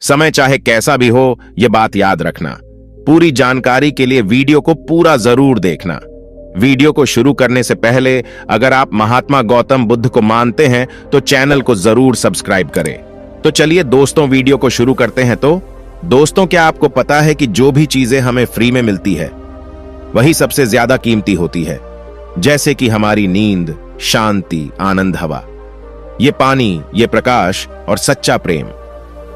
समय चाहे कैसा भी हो, यह बात याद रखना। पूरी जानकारी के लिए वीडियो को पूरा जरूर देखना। वीडियो को शुरू करने से पहले अगर आप महात्मा गौतम बुद्ध को मानते हैं तो चैनल को जरूर सब्सक्राइब करें। तो चलिए दोस्तों, वीडियो को शुरू करते हैं। तो दोस्तों, क्या आपको पता है कि जो भी चीजें हमें फ्री में मिलती है वही सबसे ज्यादा कीमती होती है, जैसे कि हमारी नींद, शांति, आनंद, हवा, ये पानी, ये प्रकाश और सच्चा प्रेम,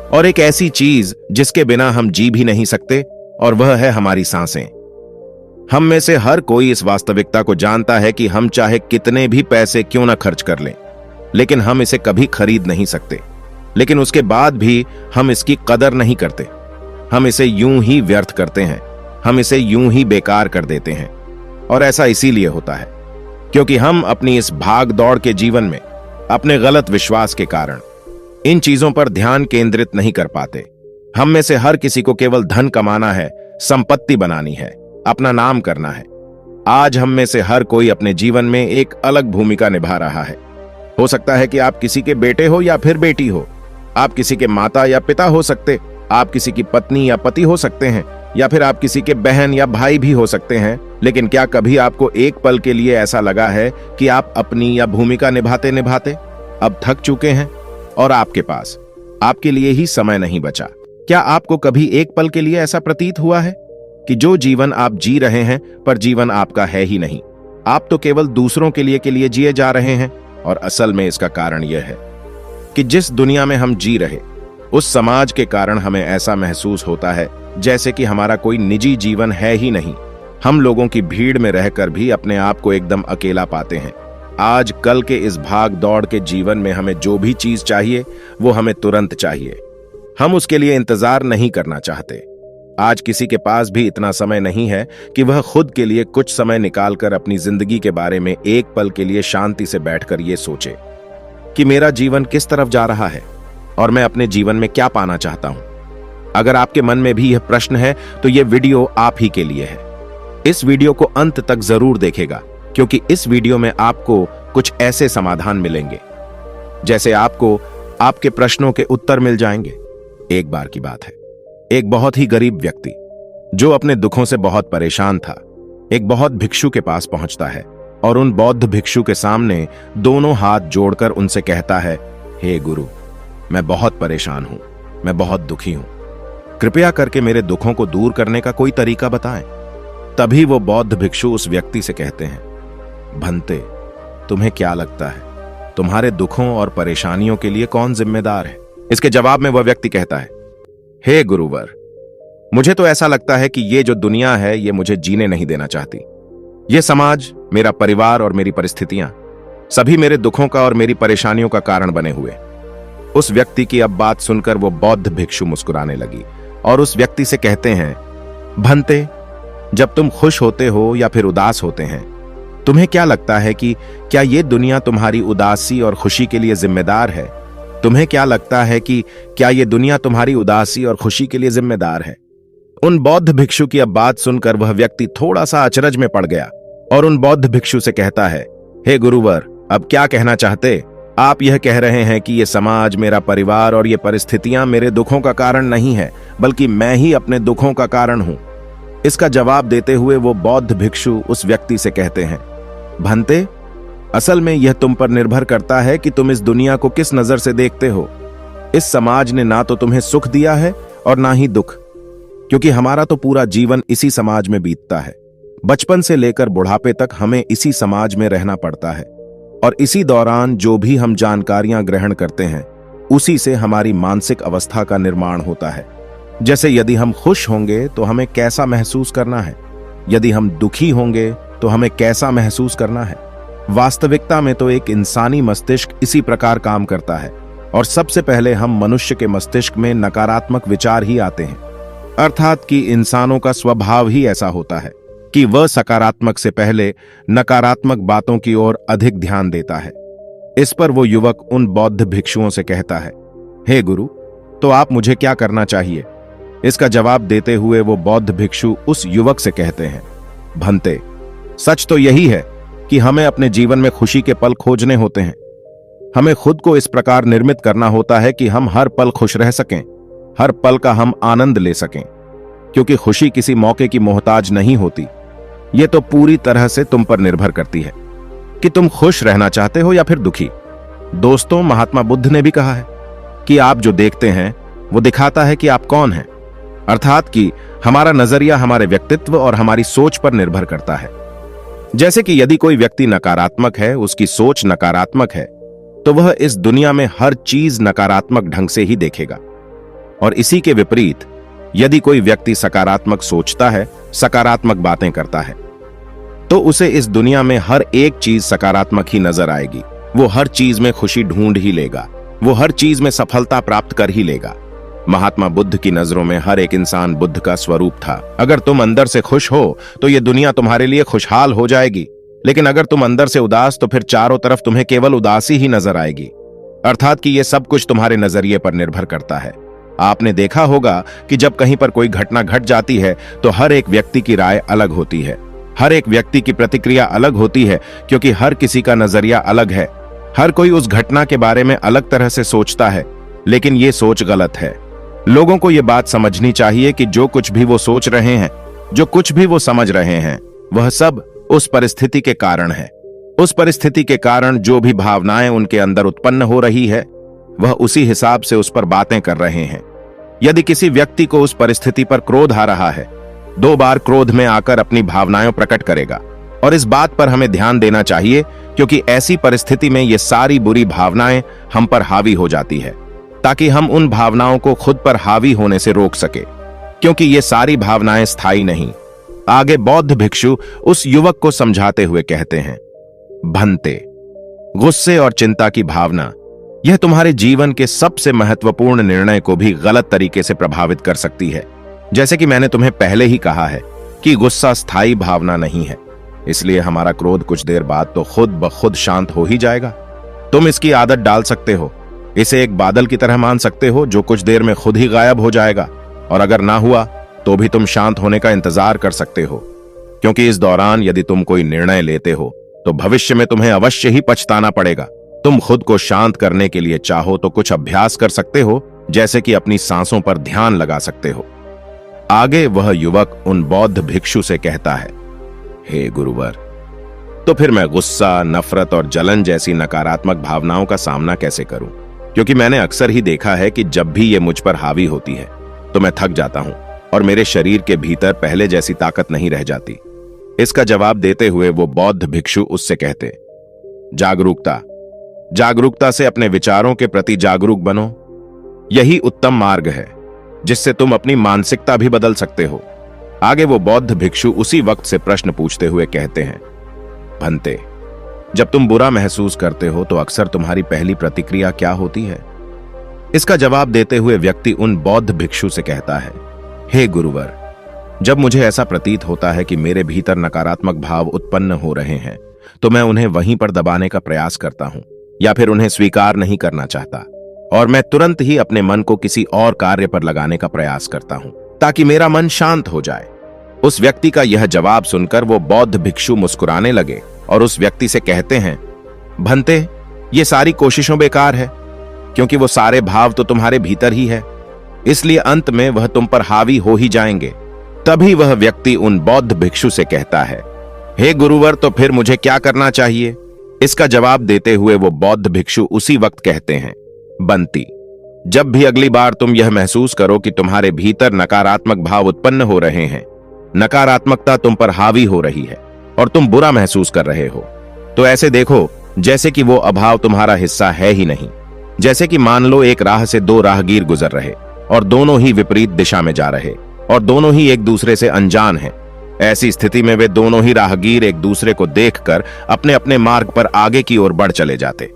और एक ऐसी चीज जिसके बिना हम जी भी नहीं सकते, और वह है हमारी सांसें। हम में से हर कोई इस वास्तविकता को जानता है कि हम चाहे कितने भी पैसे क्यों ना खर्च कर लें, लेकिन हम इसे कभी खरीद नहीं सकते। लेकिन उसके बाद भी हम इसकी कदर नहीं करते। हम इसे यूं ही व्यर्थ करते हैं, हम इसे यूं ही बेकार कर देते हैं। और ऐसा इसीलिए होता है क्योंकि हम अपनी इस भाग दौड़ के जीवन में अपने गलत विश्वास के कारण इन चीजों पर ध्यान केंद्रित नहीं कर पाते। हम में से हर किसी को केवल धन कमाना है, संपत्ति बनानी है, अपना नाम करना है। आज हम में से हर कोई अपने जीवन में एक अलग भूमिका निभा रहा है। हो सकता है कि आप किसी के बेटे हो या फिर बेटी हो, आप किसी के माता या पिता हो सकते, आप किसी की पत्नी या पति हो सकते हैं, या फिर आप किसी के बहन या भाई भी हो सकते हैं। लेकिन क्या कभी आपको एक पल के लिए ऐसा लगा है कि आप अपनी या भूमिका निभाते निभाते अब थक चुके हैं और आपके पास आपके लिए ही समय नहीं बचा? क्या आपको कभी एक पल के लिए ऐसा प्रतीत हुआ है कि जो जीवन आप जी रहे हैं पर जीवन आपका है ही नहीं? आप तो केवल दूसरों के लिए जिए जा रहे हैं। और असल में इसका कारण यह है कि जिस दुनिया में हम जी रहे उस समाज के कारण हमें ऐसा महसूस होता है जैसे कि हमारा कोई निजी जीवन है ही नहीं। हम लोगों की भीड़ में रहकर भी अपने आप को एकदम अकेला पाते हैं। आज कल के इस भाग दौड़ के जीवन में हमें जो भी चीज चाहिए वो हमें तुरंत चाहिए। हम उसके लिए इंतजार नहीं करना चाहते। आज किसी के पास भी इतना समय नहीं है कि वह खुद के लिए कुछ समय निकालकर अपनी जिंदगी के बारे में एक पल के लिए शांति से बैठकर ये सोचे कि मेरा जीवन किस तरफ जा रहा है और मैं अपने जीवन में क्या पाना चाहता हूं। अगर आपके मन में भी यह प्रश्न है तो यह वीडियो आप ही के लिए है। इस वीडियो को अंत तक जरूर देखेगा, क्योंकि इस वीडियो में आपको कुछ ऐसे समाधान मिलेंगे जैसे आपको आपके प्रश्नों के उत्तर मिल जाएंगे। एक बार की बात है, एक बहुत ही गरीब व्यक्ति जो अपने दुखों से बहुत परेशान था, एक बहुत भिक्षु के पास पहुंचता है और उन बौद्ध भिक्षु के सामने दोनों हाथ जोड़कर उनसे कहता है, हे गुरु, मैं बहुत परेशान हूं, मैं बहुत दुखी हूं, कृपया करके मेरे दुखों को दूर करने का कोई तरीका बताएं। तभी वो बौद्ध भिक्षु उस व्यक्ति से कहते हैं, भंते, तुम्हें क्या लगता है तुम्हारे दुखों और परेशानियों के लिए कौन जिम्मेदार है? इसके जवाब में वह व्यक्ति कहता है, हे गुरुवर, मुझे तो ऐसा लगता है कि ये जो दुनिया है ये मुझे जीने नहीं देना चाहती। ये समाज, मेरा परिवार और मेरी परिस्थितियां सभी मेरे दुखों का और मेरी परेशानियों का कारण बने हुए। उस व्यक्ति की अब बात सुनकर वो बौद्ध भिक्षु मुस्कुराने लगी और उस व्यक्ति से कहते हैं, भंते, जब तुम खुश होते हो या फिर उदास होते हैं, तुम्हें क्या लगता है कि क्या ये दुनिया तुम्हारी उदासी और खुशी के लिए जिम्मेदार है? तुम्हें क्या लगता है कि क्या ये दुनिया तुम्हारी उदासी और खुशी के लिए जिम्मेदार है? उन बौद्ध भिक्षु की अब बात सुनकर वह व्यक्ति थोड़ा सा अचरज में पड़ गया और उन बौद्ध भिक्षु से कहता है, हे गुरुवर, अब क्या कहना चाहते? आप यह कह रहे हैं कि ये समाज, मेरा परिवार और ये परिस्थितियां मेरे दुखों का कारण नहीं है, बल्कि मैं ही अपने दुखों का कारण हूं। इसका जवाब देते हुए वो बौद्ध भिक्षु उस व्यक्ति से कहते हैं, भंते, असल में यह तुम पर निर्भर करता है कि तुम इस दुनिया को किस नजर से देखते हो। इस समाज ने ना तो तुम्हें सुख दिया है और ना ही दुख, क्योंकि हमारा तो पूरा जीवन इसी समाज में बीतता है। बचपन से लेकर बुढ़ापे तक हमें इसी समाज में रहना पड़ता है और इसी दौरान जो भी हम जानकारियां ग्रहण करते हैं उसी से हमारी मानसिक अवस्था का निर्माण होता है। जैसे यदि हम खुश होंगे तो हमें कैसा महसूस करना है, यदि हम दुखी होंगे तो हमें कैसा महसूस करना है। वास्तविकता में तो एक इंसानी मस्तिष्क इसी प्रकार काम करता है और सबसे पहले हम मनुष्य के मस्तिष्क में नकारात्मक विचार ही आते हैं। अर्थात कि इंसानों का स्वभाव ही ऐसा होता है कि वह सकारात्मक से पहले नकारात्मक बातों की ओर अधिक ध्यान देता है। इस पर वो युवक उन बौद्ध भिक्षुओं से कहता है, हे गुरु, तो आप मुझे क्या करना चाहिए? इसका जवाब देते हुए वो बौद्ध भिक्षु उस युवक से कहते हैं, भंते, सच तो यही है कि हमें अपने जीवन में खुशी के पल खोजने होते हैं। हमें खुद को इस प्रकार निर्मित करना होता है कि हम हर पल खुश रह सकें। हर पल का हम आनंद ले सकें, क्योंकि खुशी किसी मौके की मोहताज नहीं होती। यह तो पूरी तरह से तुम पर निर्भर करती है कि तुम खुश रहना चाहते हो या फिर दुखी। दोस्तों, महात्मा बुद्ध ने भी कहा है कि आप जो देखते हैं वो दिखाता है कि आप कौन हैं, अर्थात कि हमारा नजरिया हमारे व्यक्तित्व और हमारी सोच पर निर्भर करता है। जैसे कि यदि कोई व्यक्ति नकारात्मक है, उसकी सोच नकारात्मक है, तो वह इस दुनिया में हर चीज नकारात्मक ढंग से ही देखेगा। और इसी के विपरीत यदि कोई व्यक्ति सकारात्मक सोचता है, सकारात्मक बातें करता है, तो उसे इस दुनिया में हर एक चीज सकारात्मक ही नजर आएगी। वो हर चीज में खुशी ढूंढ ही लेगा, वो हर चीज में सफलता प्राप्त कर ही लेगा। महात्मा बुद्ध की नजरों में हर एक इंसान बुद्ध का स्वरूप था। अगर तुम अंदर से खुश हो तो ये दुनिया तुम्हारे लिए खुशहाल हो जाएगी, लेकिन अगर तुम अंदर से उदास तो फिर चारों तरफ तुम्हें केवल उदासी ही नजर आएगी। अर्थात कि ये सब कुछ तुम्हारे नजरिए पर निर्भर करता है। आपने देखा होगा कि जब कहीं पर कोई घटना घट जाती है तो हर एक व्यक्ति की राय अलग होती है, हर एक व्यक्ति की प्रतिक्रिया अलग होती है, क्योंकि हर किसी का नजरिया अलग है। हर कोई उस घटना के बारे में अलग तरह से सोचता है, लेकिन ये सोच गलत है। लोगों को ये बात समझनी चाहिए कि जो कुछ भी वो सोच रहे हैं, जो कुछ भी वो समझ रहे हैं, वह सब उस परिस्थिति के कारण है। उस परिस्थिति के कारण जो भी भावनाएं उनके अंदर उत्पन्न हो रही है, वह उसी हिसाब से उस पर बातें कर रहे हैं। यदि किसी व्यक्ति को उस परिस्थिति पर क्रोध आ रहा है, 2 बार क्रोध में आकर अपनी भावनाएं प्रकट करेगा। और इस बात पर हमें ध्यान देना चाहिए, क्योंकि ऐसी परिस्थिति में ये सारी बुरी भावनाएं हम पर हावी हो जाती है, ताकि हम उन भावनाओं को खुद पर हावी होने से रोक सके, क्योंकि ये सारी भावनाएं स्थायी नहीं। आगे बौद्ध भिक्षु उस युवक को समझाते हुए कहते हैं, भंते, गुस्से और चिंता की भावना यह तुम्हारे जीवन के सबसे महत्वपूर्ण निर्णय को भी गलत तरीके से प्रभावित कर सकती है। जैसे कि मैंने तुम्हें पहले ही कहा है कि गुस्सा स्थायी भावना नहीं है, इसलिए हमारा क्रोध कुछ देर बाद तो खुद ब खुद शांत हो ही जाएगा। तुम इसकी आदत डाल सकते हो, इसे एक बादल की तरह मान सकते हो जो कुछ देर में खुद ही गायब हो जाएगा। और अगर ना हुआ तो भी तुम शांत होने का इंतजार कर सकते हो, क्योंकि इस दौरान यदि तुम कोई निर्णय लेते हो तो भविष्य में तुम्हें अवश्य ही पछताना पड़ेगा। तुम खुद को शांत करने के लिए चाहो तो कुछ अभ्यास कर सकते हो, जैसे कि अपनी सांसों पर ध्यान लगा सकते हो। आगे वह युवक उन बौद्ध भिक्षु से कहता है, हे गुरुवर, तो फिर मैं गुस्सा, नफरत और जलन जैसी नकारात्मक भावनाओं का सामना कैसे करूं? क्योंकि मैंने अक्सर ही देखा है कि जब भी ये मुझ पर हावी होती है तो मैं थक जाता हूं और मेरे शरीर के भीतर पहले जैसी ताकत नहीं रह जाती। इसका जवाब देते हुए वो बौद्ध भिक्षु उससे कहते, जागरूकता, जागरूकता से अपने विचारों के प्रति जागरूक बनो। यही उत्तम मार्ग है जिससे तुम अपनी मानसिकता भी बदल सकते हो। आगे वो बौद्ध भिक्षु उसी वक्त से प्रश्न पूछते हुए कहते हैं, भंते, जब तुम बुरा महसूस करते हो तो अक्सर तुम्हारी पहली प्रतिक्रिया क्या होती है? इसका जवाब देते हुए व्यक्ति उन बौद्ध भिक्षु से कहता है, हे गुरुवर, जब मुझे ऐसा प्रतीत होता है कि मेरे भीतर नकारात्मक भाव उत्पन्न हो रहे हैं तो मैं उन्हें वहीं पर दबाने का प्रयास करता हूं या फिर उन्हें स्वीकार नहीं करना चाहता, और मैं तुरंत ही अपने मन को किसी और कार्य पर लगाने का प्रयास करता हूं ताकि मेरा मन शांत हो जाए। उस व्यक्ति का यह जवाब सुनकर वो बौद्ध भिक्षु मुस्कुराने लगे और उस व्यक्ति से कहते हैं, भंते, ये सारी कोशिशों बेकार है, क्योंकि वो सारे भाव तो तुम्हारे भीतर ही है, इसलिए अंत में वह तुम पर हावी हो ही जाएंगे। तभी वह व्यक्ति उन बौद्ध भिक्षु से कहता है, हे गुरुवर, तो फिर मुझे क्या करना चाहिए? इसका जवाब देते हुए वो बौद्ध भिक्षु उसी वक्त कहते हैं, बंती, जब भी अगली बार तुम यह महसूस करो कि तुम्हारे भीतर नकारात्मक भाव उत्पन्न हो रहे हैं, नकारात्मकता तुम पर हावी हो रही है और तुम बुरा महसूस कर रहे हो, तो ऐसे देखो जैसे कि वो अभाव तुम्हारा हिस्सा है ही नहीं। जैसे कि मान लो एक राह से 2 राहगीर गुजर रहे और दोनों ही विपरीत दिशा में जा रहे और दोनों ही एक दूसरे से अनजान हैं। ऐसी स्थिति में वे दोनों ही राहगीर एक दूसरे को देखकर अपने अपने मार्ग पर आगे की ओर बढ़ चले जाते।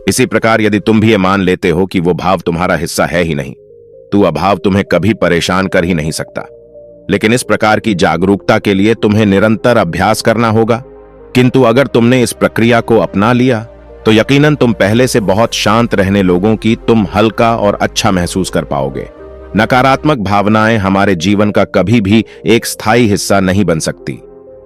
इसी प्रकार यदि तुम भी ये मान लेते हो कि वो भाव तुम्हारा हिस्सा है ही नहीं, तो अभाव तुम्हें कभी परेशान कर ही नहीं सकता। लेकिन इस प्रकार की जागरूकता के लिए तुम्हें निरंतर अभ्यास करना होगा। किंतु अगर तुमने इस प्रक्रिया को अपना लिया तो यकीनन तुम पहले से बहुत शांत रहने लोगों की तुम हल्का और अच्छा महसूस कर पाओगे। नकारात्मक भावनाएं हमारे जीवन का कभी भी एक स्थायी हिस्सा नहीं बन सकती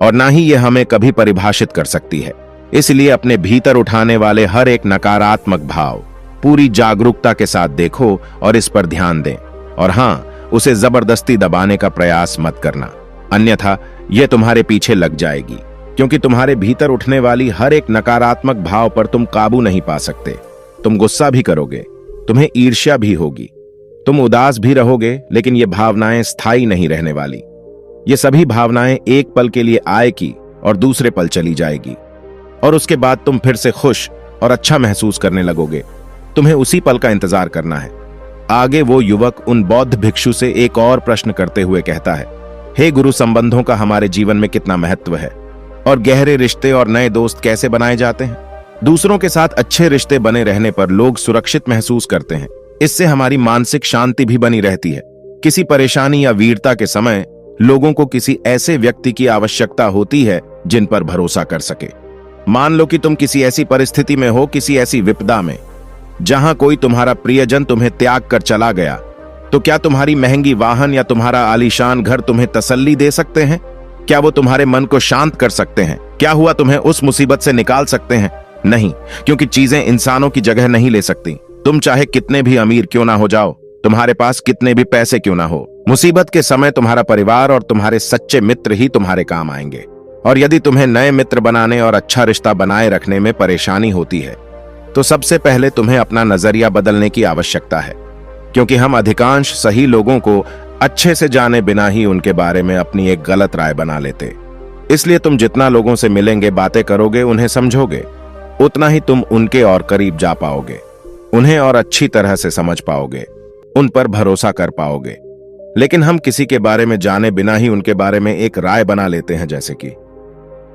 और ना ही यह हमें कभी परिभाषित कर सकती है। इसलिए अपने भीतर उठाने वाले हर एक नकारात्मक भाव पूरी जागरूकता के साथ देखो और इस पर ध्यान दें। और हाँ, उसे जबरदस्ती दबाने का प्रयास मत करना, अन्यथा यह तुम्हारे पीछे लग जाएगी, क्योंकि तुम्हारे भीतर उठने वाली हर एक नकारात्मक भाव पर तुम काबू नहीं पा सकते। तुम गुस्सा भी करोगे, तुम्हें ईर्ष्या भी होगी, तुम उदास भी रहोगे, लेकिन ये भावनाएं स्थायी नहीं रहने वाली। ये सभी भावनाएं एक पल के लिए आएगी और दूसरे पल चली जाएगी, और उसके बाद तुम फिर से खुश और अच्छा महसूस करने लगोगे। तुम्हें उसी पल का इंतजार करना है। आगे वो युवक उन बौद्ध भिक्षु से एक और प्रश्न करते हुए कहता है, हे गुरु, संबंधों का हमारे जीवन में कितना महत्व है और गहरे रिश्ते और नए दोस्त कैसे बनाए जाते हैं? दूसरों के साथ अच्छे रिश्ते बने रहने पर लोग सुरक्षित महसूस करते हैं। इससे हमारी मानसिक शांति भी बनी रहती है। किसी परेशानी या वीरता के समय लोगों को किसी ऐसे व्यक्ति की आवश्यकता होती है जिन पर भरोसा कर सके। मान लो कि तुम किसी ऐसी परिस्थिति में हो, किसी ऐसी विपदा में जहां कोई तुम्हारा प्रियजन तुम्हें त्याग कर चला गया, तो क्या तुम्हारी महंगी वाहन या तुम्हारा आलीशान घर तुम्हें तसल्ली दे सकते हैं? क्या वो तुम्हारे मन को शांत कर सकते हैं? क्या हुआ तुम्हें उस मुसीबत से निकाल सकते हैं? नहीं, क्योंकि चीजें इंसानों की जगह नहीं ले सकती। तुम चाहे कितने भी अमीर क्यों ना हो जाओ, तुम्हारे पास कितने भी पैसे क्यों ना हो, मुसीबत के समय तुम्हारा परिवार और तुम्हारे सच्चे मित्र ही तुम्हारे काम आएंगे। और यदि तुम्हें नए मित्र बनाने और अच्छा रिश्ता बनाए रखने में परेशानी होती है, तो सबसे पहले तुम्हें अपना नजरिया बदलने की आवश्यकता है, क्योंकि हम अधिकांश सही लोगों को अच्छे से जाने बिना ही उनके बारे में अपनी एक गलत राय बना लेते। इसलिए तुम जितना लोगों से मिलेंगे, बातें करोगे, उन्हें समझोगे, उतना ही तुम उनके और करीब जा पाओगे, उन्हें और अच्छी तरह से समझ पाओगे, उन पर भरोसा कर पाओगे। लेकिन हम किसी के बारे में जाने बिना ही उनके बारे में एक राय बना लेते हैं, जैसे कि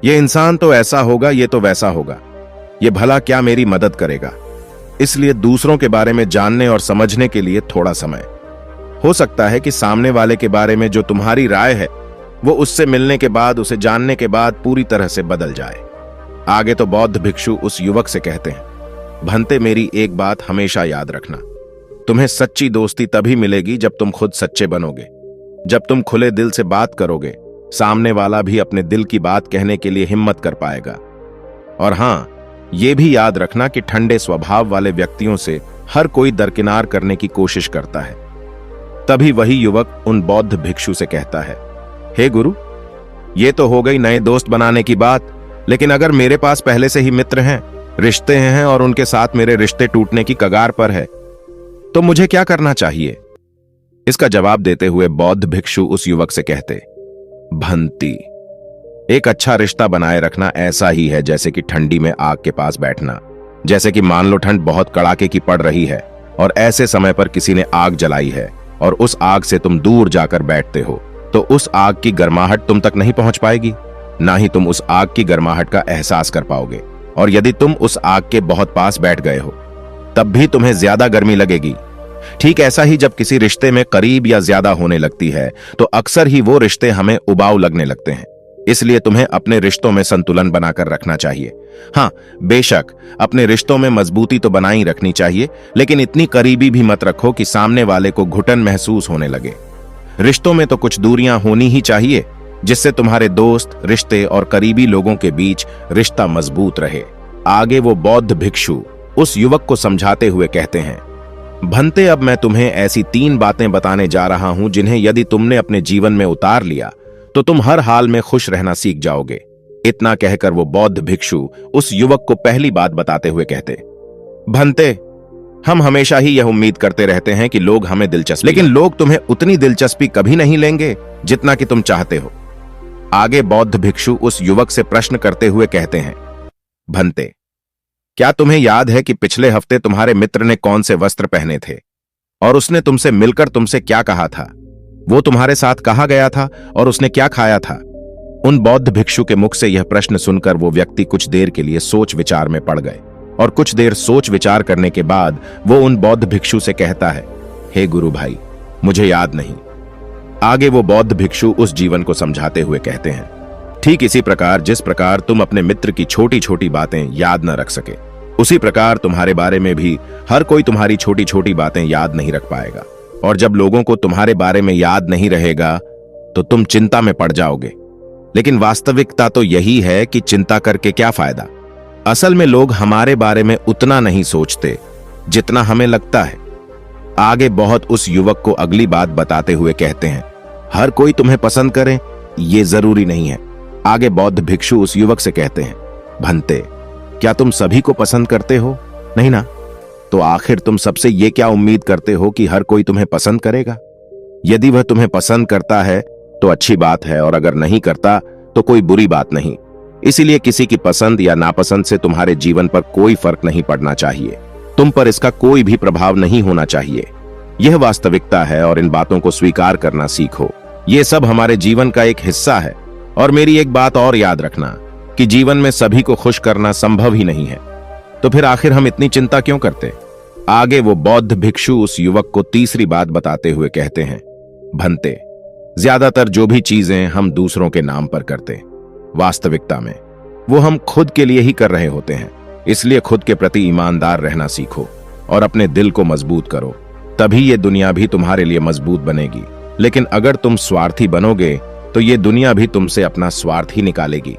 ये इंसान तो ऐसा होगा, ये तो वैसा होगा, ये भला क्या मेरी मदद करेगा। इसलिए दूसरों के बारे में जानने और समझने के लिए थोड़ा समय। हो सकता है कि सामने वाले के बारे में जो तुम्हारी राय है वो उससे मिलने के बाद, उसे जानने के बाद पूरी तरह से बदल जाए। आगे तो बौद्ध भिक्षु उस युवक से कहते हैं, भंते, मेरी एक बात हमेशा याद रखना, तुम्हें सच्ची दोस्ती तभी मिलेगी जब तुम खुद सच्चे बनोगे। जब तुम खुले दिल से बात करोगे, सामने वाला भी अपने दिल की बात कहने के लिए हिम्मत कर पाएगा। और हां, यह भी याद रखना कि ठंडे स्वभाव वाले व्यक्तियों से हर कोई दरकिनार करने की कोशिश करता है। तभी वही युवक उन बौद्ध भिक्षु से कहता है, हे गुरु, ये तो हो गई नए दोस्त बनाने की बात, लेकिन अगर मेरे पास पहले से ही मित्र हैं, रिश्ते हैं और उनके साथ मेरे रिश्ते टूटने की कगार पर है, तो मुझे क्या करना चाहिए? इसका जवाब देते हुए बौद्ध भिक्षु उस युवक से कहते, भंती, एक अच्छा रिश्ता बनाए रखना ऐसा ही है जैसे कि ठंडी में आग के पास बैठना। जैसे कि मान लो ठंड बहुत कड़ाके की पड़ रही है और ऐसे समय पर किसी ने आग जलाई है और उस आग से तुम दूर जाकर बैठते हो, तो उस आग की गर्माहट तुम तक नहीं पहुंच पाएगी, ना ही तुम उस आग की गर्माहट का एहसास कर पाओगे। और यदि तुम उस आग के बहुत पास बैठ गए हो, तब भी तुम्हें ज्यादा गर्मी लगेगी। ठीक ऐसा ही जब किसी रिश्ते में करीब या ज्यादा होने लगती है, तो अक्सर ही वो रिश्ते हमें उबाऊ लगने लगते हैं। इसलिए तुम्हें अपने रिश्तों में संतुलन बनाकर रखना चाहिए। हाँ, बेशक अपने रिश्तों में मजबूती तो बनाई रखनी चाहिए, लेकिन इतनी करीबी भी मत रखो कि सामने वाले को घुटन महसूस होने लगे। रिश्तों में तो कुछ दूरियां होनी ही चाहिए, जिससे तुम्हारे दोस्त, रिश्ते और करीबी लोगों के बीच रिश्ता मजबूत रहे। आगे वो बौद्ध भिक्षु उस युवक को समझाते हुए कहते हैं, भंते, अब मैं तुम्हें ऐसी 3 बातें बताने जा रहा हूं जिन्हें यदि तुमने अपने जीवन में उतार लिया तो तुम हर हाल में खुश रहना सीख जाओगे। इतना कहकर वो बौद्ध भिक्षु उस युवक को पहली बात बताते हुए कहते, भंते, हम हमेशा ही यह उम्मीद करते रहते हैं कि लोग हमें दिलचस्पी, लेकिन लोग तुम्हें उतनी दिलचस्पी कभी नहीं लेंगे जितना कि तुम चाहते हो। आगे बौद्ध भिक्षु उस युवक से प्रश्न करते हुए कहते हैं, भंते, क्या तुम्हें याद है कि पिछले हफ्ते तुम्हारे मित्र ने कौन से वस्त्र पहने थे और उसने तुमसे मिलकर तुमसे क्या कहा था? वो तुम्हारे साथ कहाँ गया था और उसने क्या खाया था? उन बौद्ध भिक्षु के मुख से यह प्रश्न सुनकर वो व्यक्ति कुछ देर के लिए सोच विचार में पड़ गए और कुछ देर सोच विचार करने के बाद वो उन बौद्ध भिक्षु से कहता है, हे गुरु भाई, मुझे याद नहीं। आगे वो बौद्ध भिक्षु उस जीवन को समझाते हुए कहते हैं, ठीक इसी प्रकार जिस प्रकार तुम अपने मित्र की छोटी छोटी बातें याद न रख सके, उसी प्रकार तुम्हारे बारे में भी हर कोई तुम्हारी छोटी छोटी बातें याद नहीं रख पाएगा। और जब लोगों को तुम्हारे बारे में याद नहीं रहेगा तो तुम चिंता में पड़ जाओगे। लेकिन वास्तविकता तो यही है कि चिंता करके क्या फायदा। असल में लोग हमारे बारे में उतना नहीं सोचते जितना हमें लगता है। आगे बहुत उस युवक को अगली बात बताते हुए कहते हैं, हर कोई तुम्हें पसंद करे ये जरूरी नहीं है। आगे बौद्ध भिक्षु उस युवक से कहते हैं, भंते, क्या तुम सभी को पसंद करते हो? नहीं ना? तो आखिर तुम सबसे ये क्या उम्मीद करते हो कि हर कोई तुम्हें पसंद करेगा? यदि वह तुम्हें पसंद करता है तो अच्छी बात है, और अगर नहीं करता तो कोई बुरी बात नहीं। इसीलिए किसी की पसंद या नापसंद से तुम्हारे जीवन पर कोई फर्क नहीं पड़ना चाहिए। तुम पर इसका कोई भी प्रभाव नहीं होना चाहिए। यह वास्तविकता है और इन बातों को स्वीकार करना सीखो। ये सब हमारे जीवन का एक हिस्सा है। और मेरी एक बात और याद रखना कि जीवन में सभी को खुश करना संभव ही नहीं है। तो फिर आखिर हम इतनी चिंता क्यों करते? आगे वो बौद्ध भिक्षु उस युवक को तीसरी बात बताते हुए कहते हैं, भंते, ज्यादातर जो भी चीजें हम दूसरों के नाम पर करते, वास्तविकता में वो हम खुद के लिए ही कर रहे होते हैं। इसलिए खुद के प्रति ईमानदार रहना सीखो और अपने दिल को मजबूत करो, तभी ये दुनिया भी तुम्हारे लिए मजबूत बनेगी। लेकिन अगर तुम स्वार्थी बनोगे तो ये दुनिया भी तुमसे अपना स्वार्थ ही निकालेगी।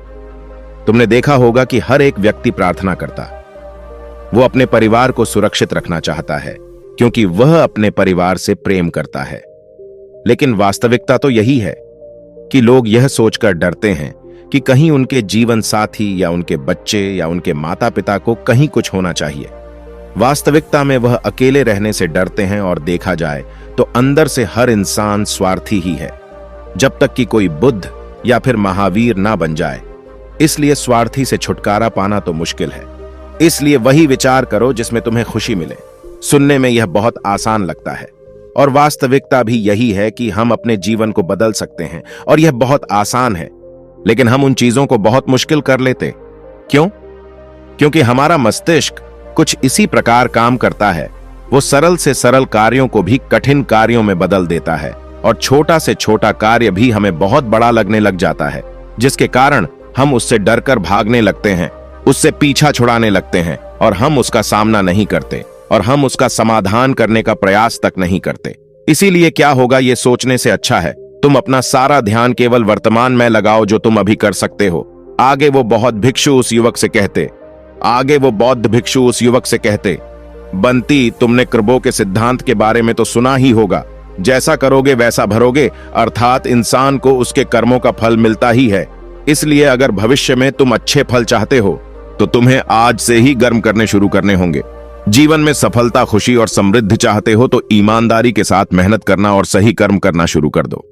तुमने देखा होगा कि हर एक व्यक्ति प्रार्थना करता, वो अपने परिवार को सुरक्षित रखना चाहता है क्योंकि वह अपने परिवार से प्रेम करता है। लेकिन वास्तविकता तो यही है कि लोग यह सोचकर डरते हैं कि कहीं उनके जीवन साथी या उनके बच्चे या उनके माता पिता को कहीं कुछ होना चाहिए। वास्तविकता में वह अकेले रहने से डरते हैं, और देखा जाए तो अंदर से हर इंसान स्वार्थी ही है, जब तक कि कोई बुद्ध या फिर महावीर ना बन जाए। इसलिए स्वार्थी से छुटकारा पाना तो मुश्किल है। इसलिए वही विचार करो जिसमें तुम्हें खुशी मिले। सुनने में यह बहुत आसान लगता है, और वास्तविकता भी यही है कि हम अपने जीवन को बदल सकते हैं, और यह बहुत आसान है। लेकिन हम उन चीजों को बहुत मुश्किल कर लेते। क्यों? क्योंकि हमारा मस्तिष्क कुछ इसी प्रकार काम करता है। वो सरल से सरल कार्यों को भी कठिन कार्यों में बदल देता है, और छोटा से छोटा कार्य भी हमें बहुत बड़ा लगने लग जाता है, जिसके कारण हम उससे डरकर भागने लगते हैं, उससे पीछा छुड़ाने लगते हैं, और हम उसका सामना नहीं करते, और हम उसका समाधान करने का प्रयास तक नहीं करते। इसीलिए क्या होगा ये सोचने से अच्छा है तुम अपना सारा ध्यान केवल वर्तमान में लगाओ, जो तुम अभी कर सकते हो। आगे वो बौद्ध भिक्षु उस युवक से कहते, बंती, तुमने कृपो के सिद्धांत के बारे में तो सुना ही होगा, जैसा करोगे वैसा भरोगे, अर्थात इंसान को उसके कर्मों का फल मिलता ही है। इसलिए अगर भविष्य में तुम अच्छे फल चाहते हो तो तुम्हें आज से ही कर्म करने शुरू करने होंगे। जीवन में सफलता, खुशी और समृद्धि चाहते हो तो ईमानदारी के साथ मेहनत करना और सही कर्म करना शुरू कर दो।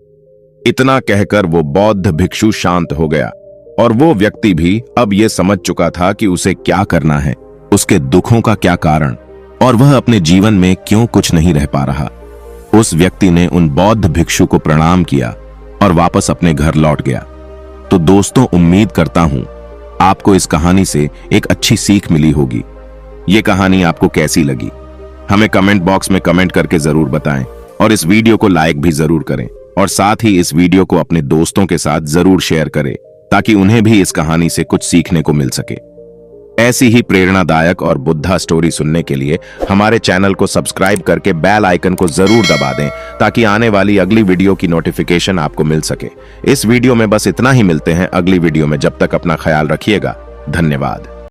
इतना कहकर वो बौद्ध भिक्षु शांत हो गया, और वो व्यक्ति भी अब ये समझ चुका था कि उसे क्या करना है, उसके दुखों का क्या कारण, और वह अपने जीवन में क्यों कुछ नहीं रह पा रहा। उस व्यक्ति ने उन बौद्ध भिक्षु को प्रणाम किया और वापस अपने घर लौट गया। तो दोस्तों, उम्मीद करता हूं आपको इस कहानी से एक अच्छी सीख मिली होगी। ये कहानी आपको कैसी लगी हमें कमेंट बॉक्स में कमेंट करके जरूर बताएं, और इस वीडियो को लाइक भी जरूर करें, और साथ ही इस वीडियो को अपने दोस्तों के साथ जरूर शेयर करें ताकि उन्हें भी इस कहानी से कुछ सीखने को मिल सके। ऐसी ही प्रेरणादायक और बुद्धा स्टोरी सुनने के लिए हमारे चैनल को सब्सक्राइब करके बेल आइकन को जरूर दबा दें ताकि आने वाली अगली वीडियो की नोटिफिकेशन आपको मिल सके। इस वीडियो में बस इतना ही, मिलते हैं अगली वीडियो में। जब तक अपना ख्याल रखिएगा। धन्यवाद।